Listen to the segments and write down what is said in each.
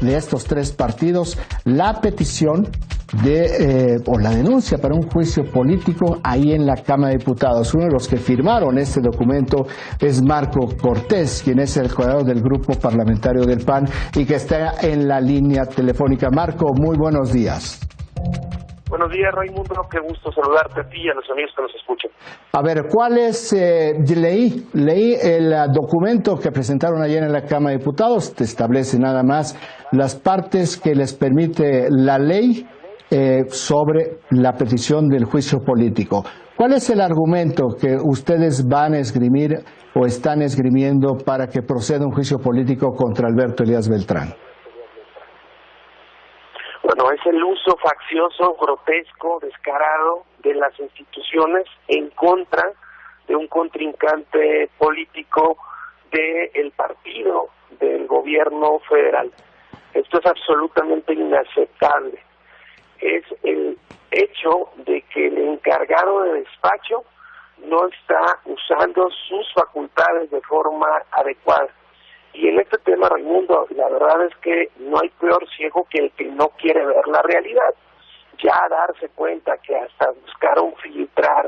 de estos tres partidos la petición o la denuncia para un juicio político ahí en la Cámara de Diputados. Uno de los que firmaron este documento es Marco Cortés, quien es el coordinador del grupo parlamentario del PAN y que está en la línea telefónica. Marco, muy buenos días. Buenos días, Raimundo, qué gusto saludarte a ti y a los amigos que nos escuchan. A ver, ¿cuál es? Leí el documento que presentaron ayer en la Cámara de Diputados, te establece nada más las partes que les permite la ley sobre la petición del juicio político. ¿Cuál es el argumento que ustedes van a esgrimir o están esgrimiendo para que proceda un juicio político contra Alberto Elías Beltrán? Bueno, es el uso faccioso, grotesco, descarado de las instituciones en contra de un contrincante político del partido del gobierno federal. Esto es absolutamente inaceptable. Es el hecho de que el encargado de despacho no está usando sus facultades de forma adecuada. Y en este tema, Raimundo, la verdad es que no hay peor ciego que el que no quiere ver la realidad. Ya darse cuenta que hasta buscaron filtrar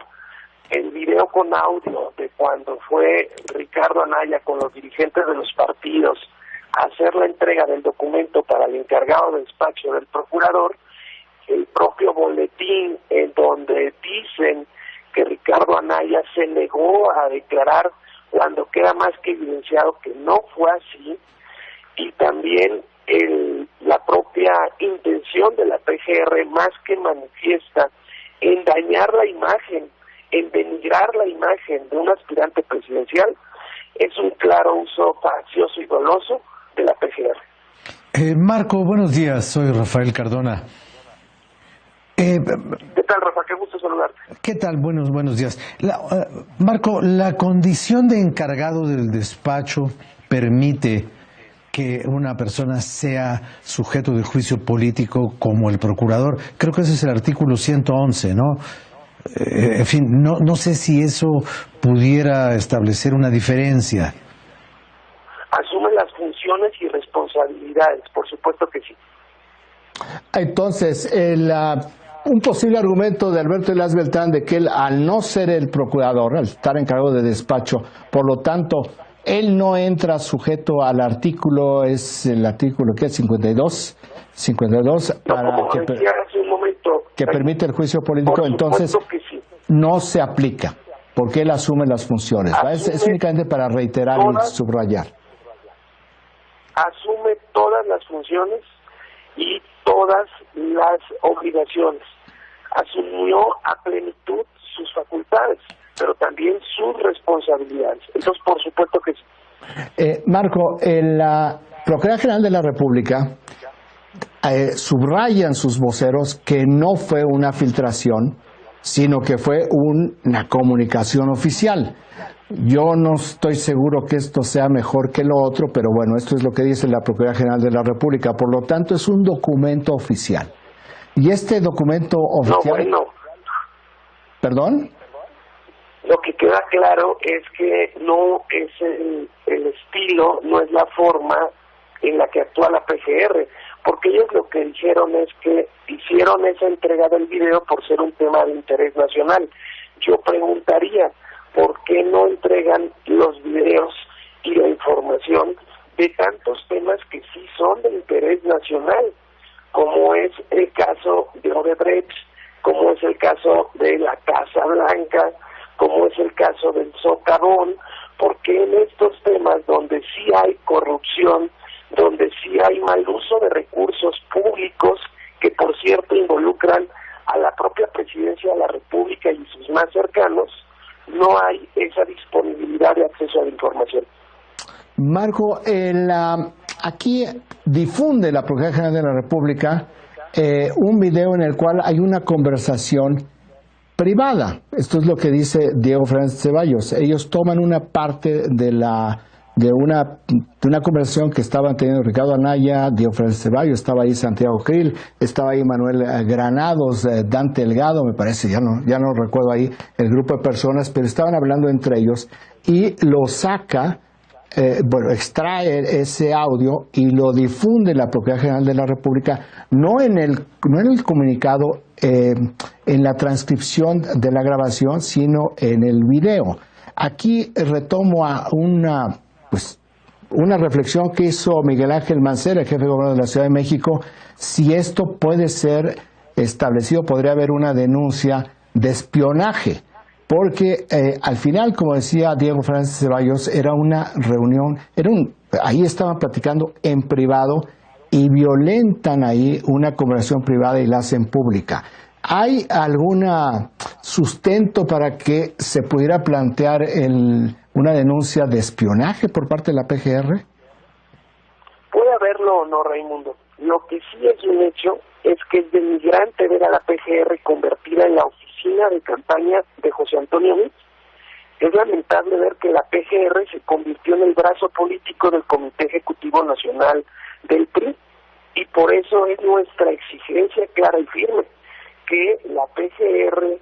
el video con audio de cuando fue Ricardo Anaya con los dirigentes de los partidos a hacer la entrega del documento para el encargado de despacho del procurador, el propio boletín en donde dicen que Ricardo Anaya se negó a declarar cuando queda más que evidenciado que no fue así, y también la propia intención de la PGR más que manifiesta en dañar la imagen, en denigrar la imagen de un aspirante presidencial, es un claro uso faccioso y doloso de la PGR. Marco, buenos días, soy Rafael Cardona. ¿Qué tal, Rafa? Qué gusto saludarte. ¿Qué tal? Buenos días. Marco, ¿la condición de encargado del despacho permite que una persona sea sujeto de juicio político como el procurador? Creo que ese es el artículo 111, ¿no? En fin, no sé si eso pudiera establecer una diferencia. Asume las funciones y responsabilidades, por supuesto que sí. Entonces, un posible argumento de Alberto Elías Beltrán de que él, al no ser el procurador, al estar encargado de despacho, por lo tanto, él no entra sujeto al artículo, es el artículo que es 52 para que permite el juicio político, entonces que sí, no se aplica, porque él asume las funciones. Es únicamente para reiterar y subrayar. Asume todas las funciones y todas las obligaciones. Asumió a plenitud sus facultades, pero también sus responsabilidades. Entonces, por supuesto que sí. Marco, la Procuraduría General de la República subrayan sus voceros que no fue una filtración, sino que fue una comunicación oficial. Yo no estoy seguro que esto sea mejor que lo otro, pero bueno, esto es lo que dice la Procuraduría General de la República. Por lo tanto, es un documento oficial. Y este documento oficial... No, bueno. ¿Perdón? Lo que queda claro es que no es el estilo, no es la forma en la que actúa la PGR, porque ellos lo que dijeron es que hicieron esa entrega del video por ser un tema de interés nacional. Yo preguntaría, ¿por qué no entregan los videos y la información de tantos temas que sí son de interés nacional, como es el caso de Odebrecht, como es el caso de la Casa Blanca, como es el caso del socavón? Porque en estos temas donde sí hay corrupción, donde sí hay mal uso de recursos públicos, que por cierto involucran a la propia presidencia de la República y sus más cercanos, no hay esa disponibilidad de acceso a la información. Marco, aquí difunde la Procuraduría General de la República un video en el cual hay una conversación privada. Esto es lo que dice Diego Fernández Ceballos. Ellos toman una parte de una conversación que estaban teniendo Ricardo Anaya, Diego Fernández Ceballos, estaba ahí Santiago Krill, estaba ahí Manuel Granados, Dante Delgado, me parece, ya no recuerdo ahí el grupo de personas, pero estaban hablando entre ellos y lo saca extrae ese audio y lo difunde la Procuraduría General de la República, no en el comunicado, en la transcripción de la grabación, sino en el video. Aquí retomo a una reflexión que hizo Miguel Ángel Mancera, el jefe de gobierno de la Ciudad de México, si esto puede ser establecido, podría haber una denuncia de espionaje, porque al final, como decía Diego Fernández Ceballos, era una reunión, ahí estaban platicando en privado y violentan ahí una conversación privada y la hacen pública. ¿Hay algún sustento para que se pudiera plantear una denuncia de espionaje por parte de la PGR? Puede haberlo o no, Raimundo. Lo que sí es un hecho es que es denigrante ver a la PGR convertida en la oficina de campaña de José Antonio Meade. Es lamentable ver que la PGR se convirtió en el brazo político del Comité Ejecutivo Nacional del PRI, y por eso es nuestra exigencia clara y firme que la PGR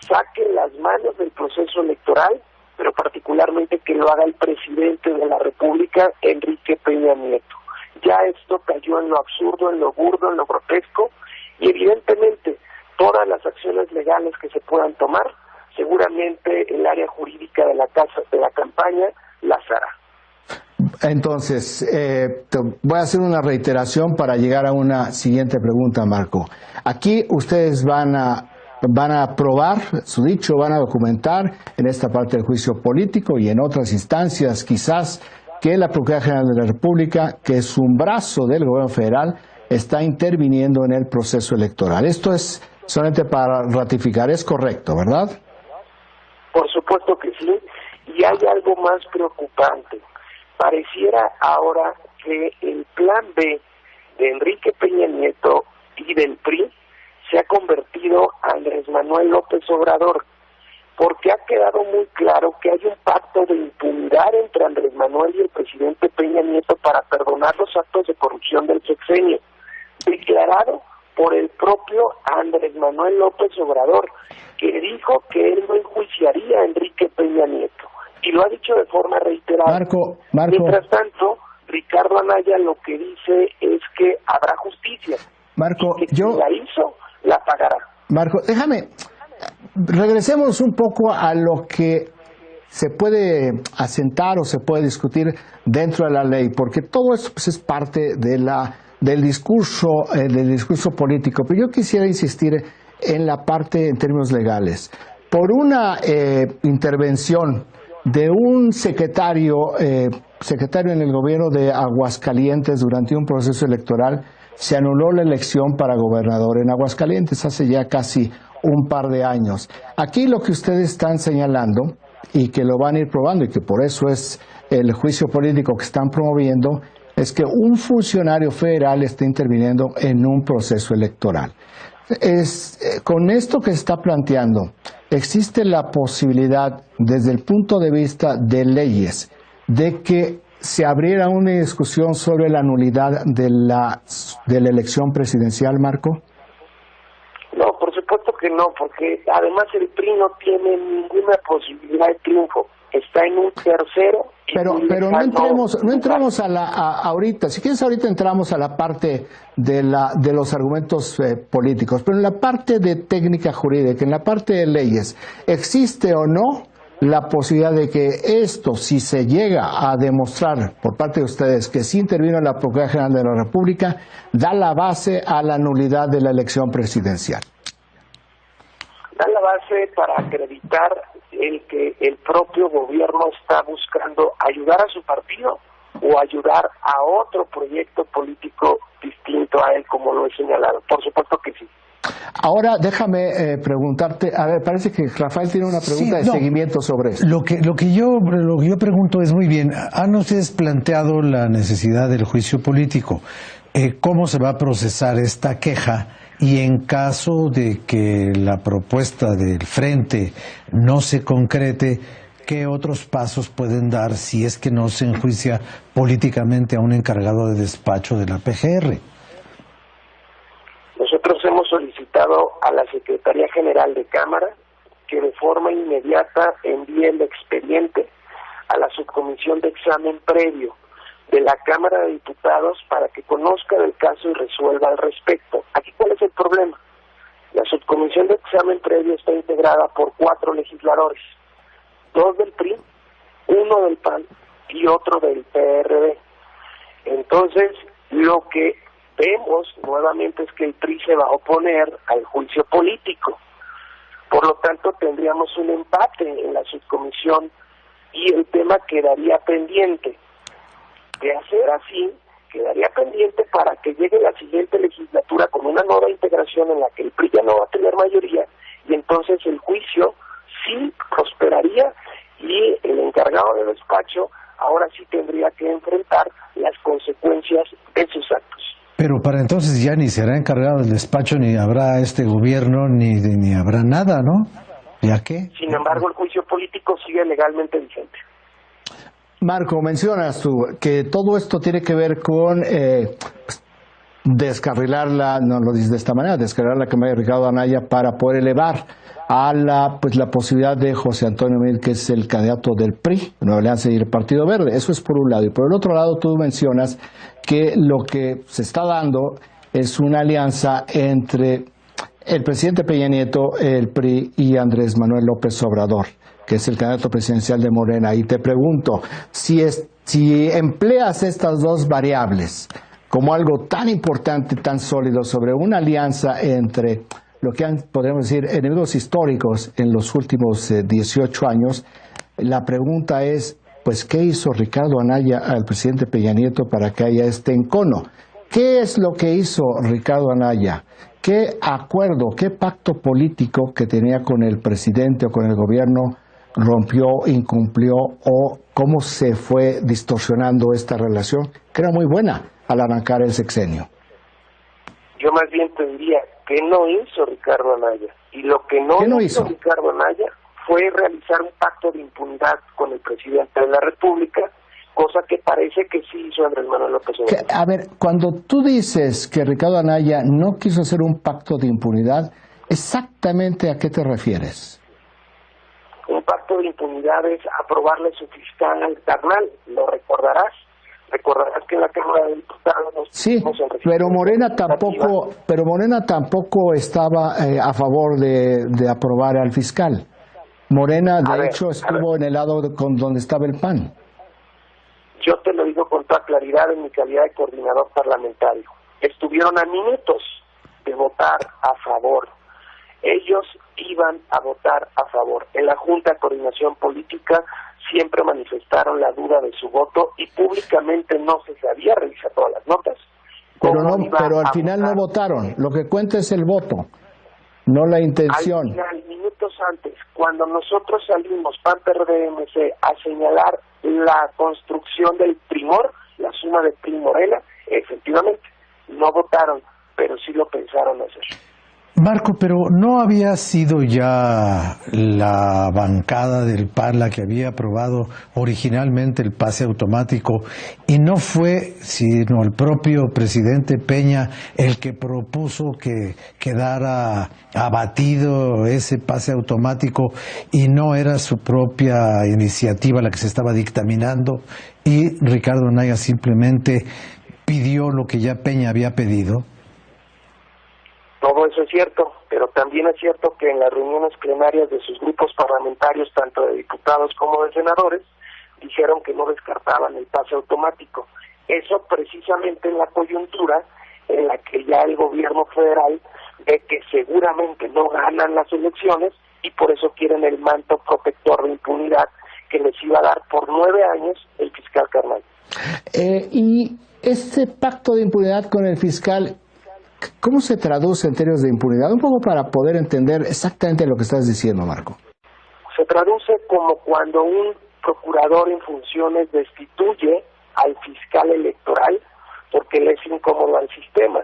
saque las manos del proceso electoral, pero particularmente que lo haga el presidente de la República, Enrique Peña Nieto. Ya esto cayó en lo absurdo, en lo burdo, en lo grotesco, y evidentemente todas las acciones legales que se puedan tomar, seguramente el área jurídica de la casa de la campaña las hará. Entonces, voy a hacer una reiteración para llegar a una siguiente pregunta, Marco. Aquí ustedes van a probar su dicho, van a documentar en esta parte del juicio político y en otras instancias quizás que la Procuraduría General de la República, que es un brazo del gobierno federal, está interviniendo en el proceso electoral. Esto es solamente para ratificar, es correcto, ¿verdad? Por supuesto que sí, y hay algo más preocupante. Pareciera ahora que el plan B de Enrique Peña Nieto y del PRI se ha convertido a Andrés Manuel López Obrador, porque ha quedado muy claro que hay un pacto de impunidad entre Andrés Manuel y el presidente Peña Nieto para perdonar los actos de corrupción del sexenio, declarado por el propio Andrés Manuel López Obrador, que dijo que él no enjuiciaría a Enrique Peña Nieto, y lo ha dicho de forma reiterada. Marco. Mientras tanto, Ricardo Anaya lo que dice es que habrá justicia. Marco, y que quien la hizo, la pagará. Marco, regresemos un poco a lo que se puede asentar o se puede discutir dentro de la ley, porque todo esto pues, es parte del discurso político. Pero yo quisiera insistir en la parte en términos legales. Por una intervención de un secretario en el gobierno de Aguascalientes durante un proceso electoral, se anuló la elección para gobernador en Aguascalientes hace ya casi un par de años. Aquí lo que ustedes están señalando, y que lo van a ir probando, y que por eso es el juicio político que están promoviendo, es que un funcionario federal está interviniendo en un proceso electoral. Con esto que se está planteando, existe la posibilidad, desde el punto de vista de leyes, de que se abriera una discusión sobre la nulidad de la elección presidencial, Marco. No, por supuesto que no, porque además el PRI no tiene ninguna posibilidad de triunfo. Está en un tercero. Pero no entremos ahorita. Si quieres, ahorita entramos a la parte de los argumentos políticos, pero en la parte de técnica jurídica, en la parte de leyes, ¿existe o no la posibilidad de que esto, si se llega a demostrar por parte de ustedes que sí intervino la Procuraduría General de la República, da la base a la nulidad de la elección presidencial? Da la base para acreditar el que el propio gobierno está buscando ayudar a su partido o ayudar a otro proyecto político distinto a él, como lo he señalado. Por supuesto que sí. Ahora déjame preguntarte, a ver, parece que Rafael tiene una pregunta de seguimiento sobre esto. Lo que yo pregunto es, muy bien, ¿han ustedes planteado la necesidad del juicio político? ¿Cómo se va a procesar esta queja? Y en caso de que la propuesta del frente no se concrete, ¿qué otros pasos pueden dar si es que no se enjuicia políticamente a un encargado de despacho de la PGR? Nosotros hemos solicitado a la Secretaría General de Cámara que de forma inmediata envíe el expediente a la subcomisión de examen previo de la Cámara de Diputados para que conozca del caso y resuelva al respecto. Aquí, ¿cuál es el problema? La subcomisión de examen previo está integrada por 4 legisladores, 2 del PRI, 1 del PAN y otro del PRD. Entonces, lo que vemos nuevamente es que el PRI se va a oponer al juicio político. Por lo tanto, tendríamos un empate en la subcomisión y el tema quedaría pendiente. De hacer así, quedaría pendiente para que llegue la siguiente legislatura con una nueva integración en la que el PRI ya no va a tener mayoría, y entonces el juicio sí prosperaría y el encargado de despacho ahora sí tendría que enfrentar las consecuencias de sus actos. Pero para entonces ya ni será encargado del despacho, ni habrá este gobierno, ni habrá nada, ¿no? ¿Ya qué? Sin embargo, el juicio político sigue legalmente vigente. Marco, mencionas tú que todo esto tiene que ver con descarrilarla, no lo dices de esta manera, descarrilar la Cámara de Ricardo Anaya para poder elevar a la posibilidad de José Antonio Meade, que es el candidato del PRI, Nueva Alianza y el Partido Verde. Eso es por un lado. Y por el otro lado, tú mencionas que lo que se está dando es una alianza entre el presidente Peña Nieto, el PRI y Andrés Manuel López Obrador, que es el candidato presidencial de Morena. Y te pregunto, si empleas estas dos variables como algo tan importante, tan sólido, sobre una alianza entre lo que podríamos decir enemigos históricos en los últimos 18 años, la pregunta es, pues, ¿qué hizo Ricardo Anaya al presidente Peña Nieto para que haya este encono? ¿Qué es lo que hizo Ricardo Anaya? ¿Qué acuerdo, qué pacto político que tenía con el presidente o con el gobierno rompió, incumplió, o cómo se fue distorsionando esta relación, que era muy buena al arrancar el sexenio? Yo más bien tendría que no hizo Ricardo Anaya, y lo que no hizo Ricardo Anaya fue realizar un pacto de impunidad con el presidente de la República, cosa que parece que sí hizo Andrés Manuel López Obrador. A ver, cuando tú dices que Ricardo Anaya no quiso hacer un pacto de impunidad, ¿exactamente a qué te refieres? Un pacto de impunidad es aprobarle su fiscal carnal, ¿lo recordarás? Recordarás que en la Cámara de Diputados... Sí, pero Morena tampoco estaba a favor de aprobar al fiscal. Morena, de hecho, estuvo en el lado con donde estaba el PAN. Yo te lo digo con toda claridad en mi calidad de coordinador parlamentario. Estuvieron a minutos de votar a favor. Ellos iban a votar a favor. En la Junta de Coordinación Política siempre manifestaron la duda de su voto y públicamente no se sabía revisar todas las notas. Pero al final no votaron. Lo que cuenta es el voto, no la intención. Al final, minutos antes, cuando nosotros salimos, PAN, PRD, MC, a señalar la construcción del primor, la suma de PRI Morena, efectivamente, no votaron, pero sí lo pensaron hacer. Marco, pero ¿no había sido ya la bancada del PAN la que había aprobado originalmente el pase automático y no fue sino el propio presidente Peña el que propuso que quedara abatido ese pase automático y no era su propia iniciativa la que se estaba dictaminando y Ricardo Anaya simplemente pidió lo que ya Peña había pedido? Todo eso es cierto, pero también es cierto que en las reuniones plenarias de sus grupos parlamentarios, tanto de diputados como de senadores, dijeron que no descartaban el pase automático. Eso precisamente en la coyuntura en la que ya el gobierno federal ve que seguramente no ganan las elecciones y por eso quieren el manto protector de impunidad que les iba a dar por 9 años el fiscal carnal. Y este pacto de impunidad con el fiscal, ¿cómo se traduce en términos de impunidad? Un poco para poder entender exactamente lo que estás diciendo, Marco. Se traduce como cuando un procurador en funciones destituye al fiscal electoral porque le es incómodo al sistema.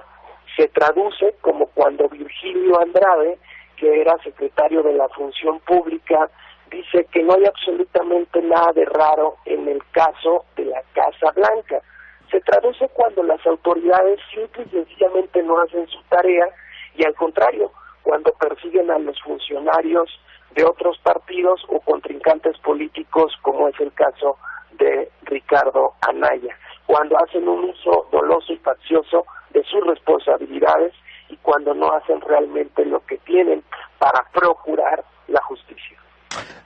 Se traduce como cuando Virgilio Andrade, que era secretario de la Función Pública, dice que no hay absolutamente nada de raro en el caso de la Casa Blanca. Se traduce cuando las autoridades simple y sencillamente no hacen su tarea y al contrario, cuando persiguen a los funcionarios de otros partidos o contrincantes políticos, como es el caso de Ricardo Anaya, cuando hacen un uso doloso y faccioso de sus responsabilidades y cuando no hacen realmente lo que tienen para procurar la justicia.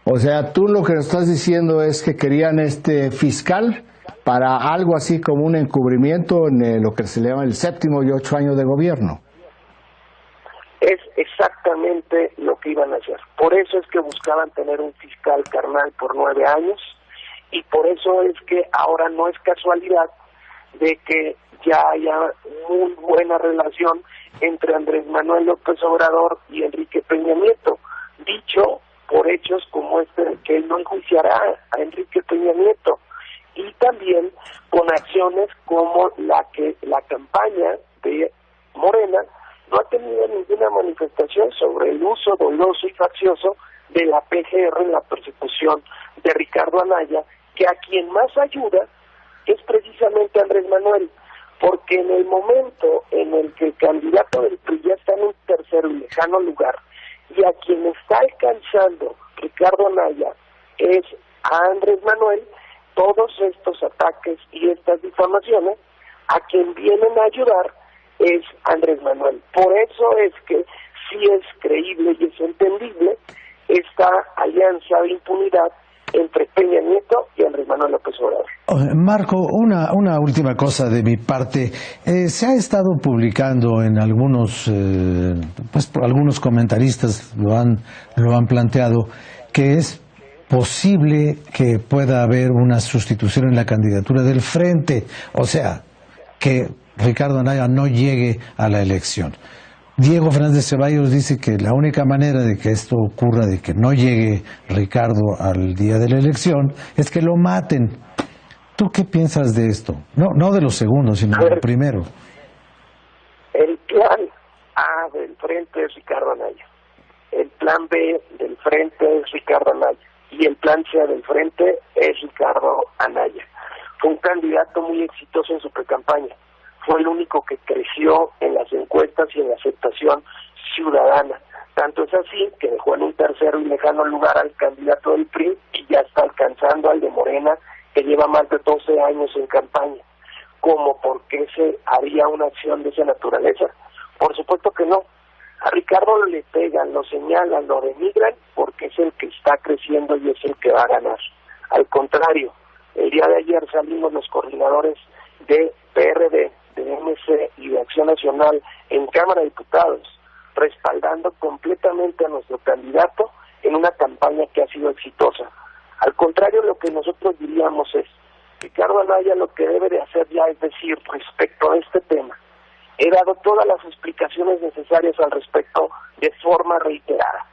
O sea, tú lo que nos estás diciendo es que querían este fiscal para algo así como un encubrimiento en lo que se le llama el 7º y 8 años de gobierno. Es exactamente lo que iban a hacer. Por eso es que buscaban tener un fiscal carnal por 9 años y por eso es que ahora no es casualidad de que ya haya muy buena relación entre Andrés Manuel López Obrador y Enrique Peña Nieto, dicho por hechos como este, que él no enjuiciará a Enrique Peña Nieto, y también con acciones como la campaña de Morena no ha tenido ninguna manifestación sobre el uso doloso y faccioso de la PGR en la persecución de Ricardo Anaya, que a quien más ayuda es precisamente Andrés Manuel, porque en el momento en el que el candidato del PRI ya está en un tercero y lejano lugar, y a quien está alcanzando Ricardo Anaya es a Andrés Manuel, todos estos ataques y estas difamaciones, a quien vienen a ayudar es Andrés Manuel. Por eso es que sí es creíble y es entendible esta alianza de impunidad entre Peña Nieto y Andrés Manuel López Obrador. Marco, una última cosa de mi parte. Se ha estado publicando en algunos, algunos comentaristas lo han planteado, que es posible que pueda haber una sustitución en la candidatura del Frente, o sea, que Ricardo Anaya no llegue a la elección. Diego Fernández Ceballos dice que la única manera de que esto ocurra, de que no llegue Ricardo al día de la elección, es que lo maten. ¿Tú qué piensas de esto? No de los segundos, sino del primero. El plan A del Frente es Ricardo Anaya. El plan B del Frente es Ricardo Anaya. Y el plan C del Frente es Ricardo Anaya. Fue un candidato muy exitoso en su precampaña. Fue el único que creció en las encuestas y en la aceptación ciudadana. Tanto es así que dejó en un tercero y lejano lugar al candidato del PRI y ya está alcanzando al de Morena, que lleva más de 12 años en campaña. ¿Cómo? ¿Por qué se haría una acción de esa naturaleza? Por supuesto que no. A Ricardo le pegan, lo señalan, lo denigran, porque es el que está creciendo y es el que va a ganar. Al contrario, el día de ayer salimos los coordinadores de PRD, de MC y de Acción Nacional en Cámara de Diputados, respaldando completamente a nuestro candidato en una campaña que ha sido exitosa. Al contrario, lo que nosotros diríamos es, Ricardo Anaya lo que debe de hacer ya es decir, respecto a este tema, he dado todas las explicaciones necesarias al respecto de forma reiterada.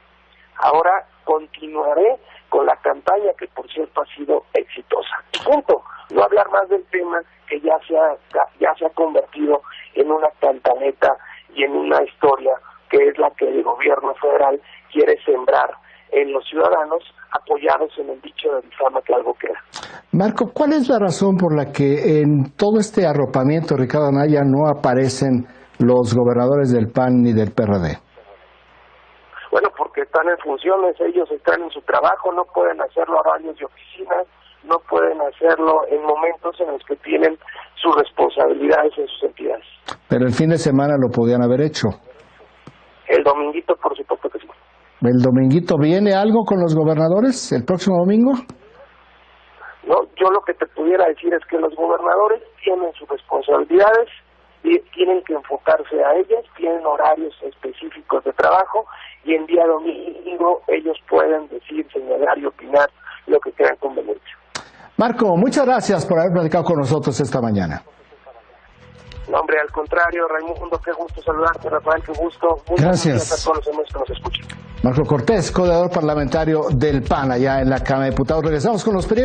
Ahora continuaré con la campaña que, por cierto, ha sido exitosa. Y punto. No hablar más del tema que ya se ha convertido en una cantaleta y en una historia que es la que el gobierno federal quiere sembrar en los ciudadanos, apoyados en el dicho de difama que algo queda. Marco, ¿cuál es la razón por la que en todo este arropamiento de Ricardo Anaya no aparecen los gobernadores del PAN ni del PRD? Bueno, porque están en funciones, ellos están en su trabajo, no pueden hacerlo a horarios de oficina, no pueden hacerlo en momentos en los que tienen sus responsabilidades en sus entidades. Pero el fin de semana lo podían haber hecho. El dominguito, por supuesto que sí. ¿El dominguito viene algo con los gobernadores el próximo domingo? No, yo lo que te pudiera decir es que los gobernadores tienen sus responsabilidades y tienen que enfocarse a ellas, tienen horarios específicos de trabajo y en día domingo ellos pueden decir, señalar y opinar lo que crean conveniente. Marco, muchas gracias por haber platicado con nosotros esta mañana. No, hombre, al contrario, Raimundo, qué gusto saludarte, Rafael, qué gusto. Muchas gracias a todos los demás que nos escuchan. Marco Cortés, coordinador parlamentario del PAN allá en la Cámara de Diputados. Regresamos con los periódicos.